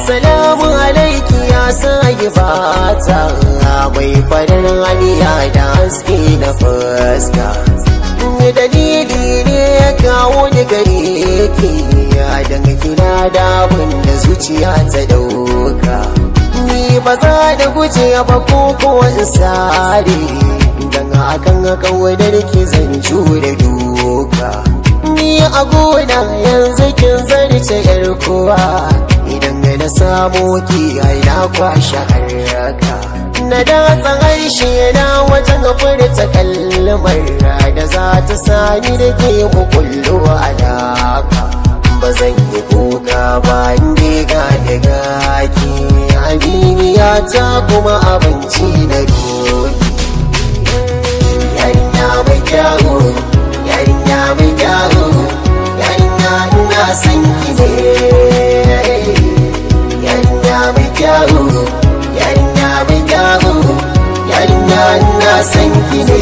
Salamu alaiki ya sayi bata mai farin haniya da haske na fuska. Dalili ne ya kawo ni gare ki dan kina da abin da zuciya ta dauka. Ni ba za da guje ba ko in sare, dan akan kawadar ki zan jure duka. Ni a gona yanzu kin zarce yar kowa, idan na samu ki ai na kwashe haraka. Na datsa harshe na wajen furta kalmar da za ta sani da ke mukullo alaka. Ba zan yi kuka ba inda ga daga ki, aminiya ta kuma abinci na doki. Yarinya mai kyawu, yarinya mai kyawu, yarinya ina san ki ne. Yarinya mai kyawu, yarinya mai kyawu, yarinya ina san ki ne.